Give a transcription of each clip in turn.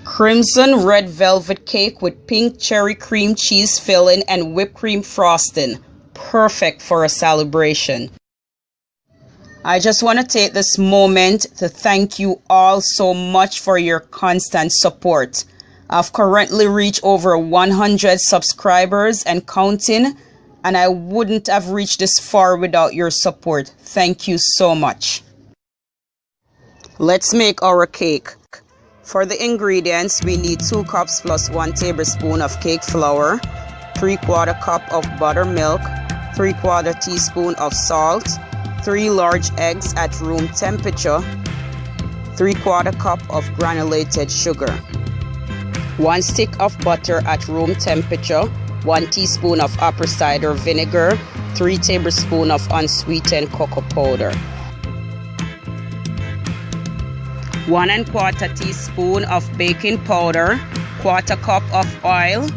Crimson red velvet cake with pink cherry cream cheese filling and whipped cream frosting. Perfect for a celebration. I just want to take this moment to thank you all so much for your constant support. I've currently reached over 100 subscribers and counting, and I wouldn't have reached this far without your support. Thank you so much. Let's make our cake. For the ingredients, we need 2 cups plus 1 tablespoon of cake flour, 3/4 cup of buttermilk, 3/4 teaspoon of salt, 3 large eggs at room temperature, 3/4 cup of granulated sugar, 1 stick of butter at room temperature, 1 teaspoon of apple cider vinegar, 3 tablespoons of unsweetened cocoa powder, 1 1/4 teaspoon of baking powder, 1/4 cup of oil,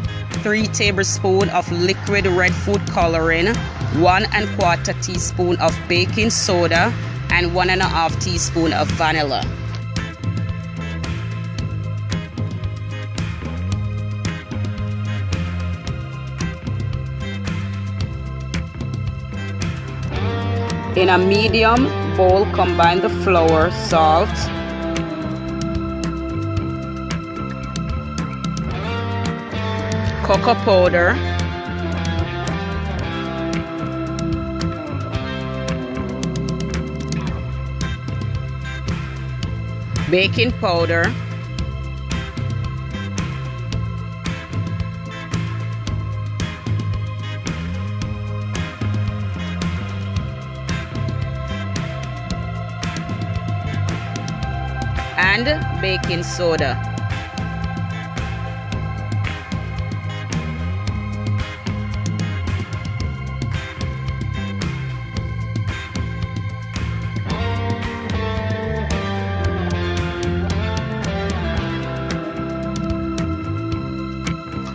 3 tablespoons of liquid red food coloring, 1 1/4 teaspoon of baking soda, and 1 1/2 teaspoon of vanilla. In a medium bowl, combine the flour, salt, cocoa powder, baking powder, and baking soda.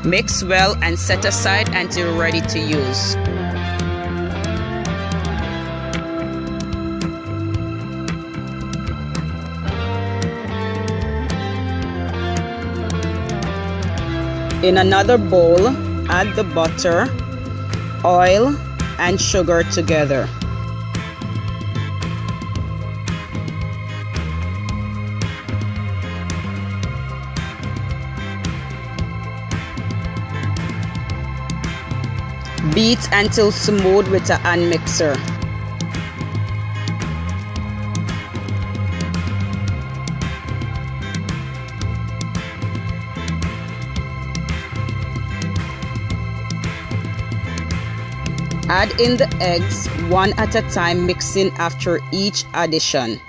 Mix well and set aside until ready to use. In another bowl, add the butter, oil, and sugar together. Beat until smooth with a hand mixer. Add in the eggs one at a time, mixing after each addition.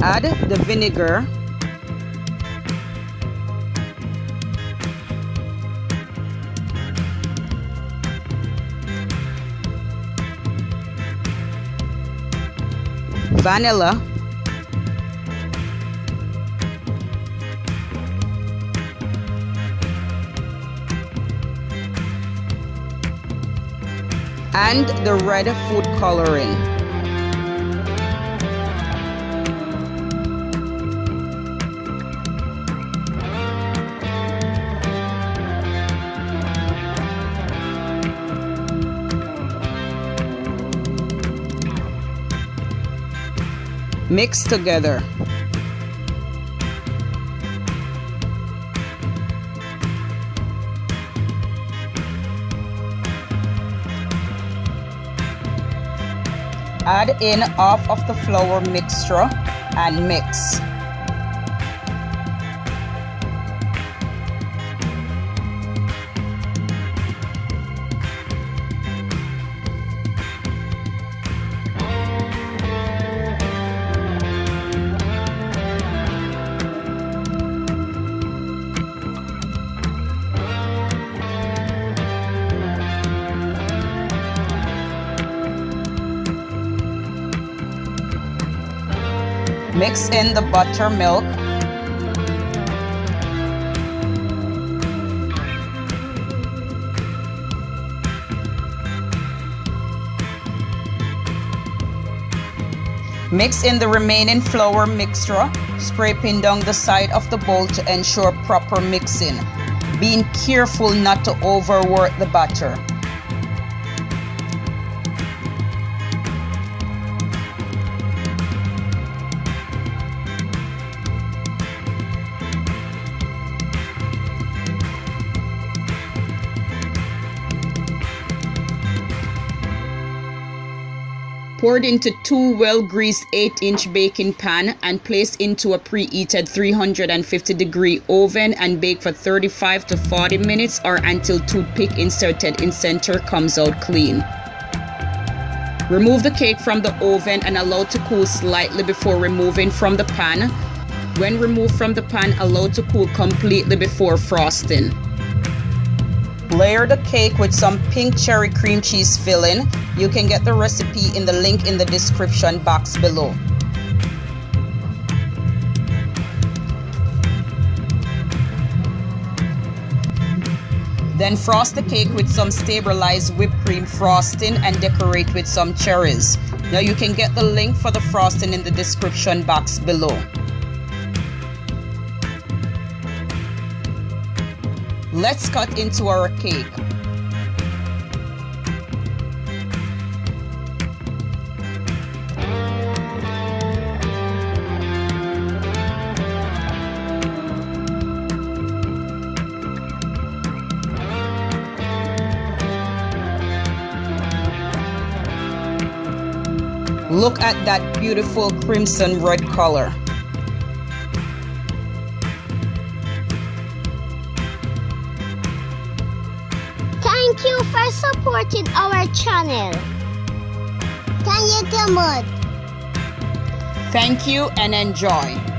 Add the vinegar, vanilla, and the red food coloring. Mix together. Add in half of the flour mixture and mix. Mix in the buttermilk. Mix in the remaining flour mixture, scraping down the side of the bowl to ensure proper mixing, being careful not to overwork the batter. Poured into two well-greased 8-inch baking pan and placed into a preheated 350-degree oven and bake for 35 to 40 minutes or until toothpick inserted in center comes out clean. Remove the cake from the oven and allow to cool slightly before removing from the pan. When removed from the pan, allow to cool completely before frosting. Layer the cake with some pink cherry cream cheese filling. You can get the recipe in the link in the description box below. Then frost the cake with some stabilized whipped cream frosting and decorate with some cherries. Now you can get the link for the frosting in the description box below. Let's cut into our cake. Look at that beautiful crimson red color. Thank you for supporting our channel. Thank you. Thank you and enjoy.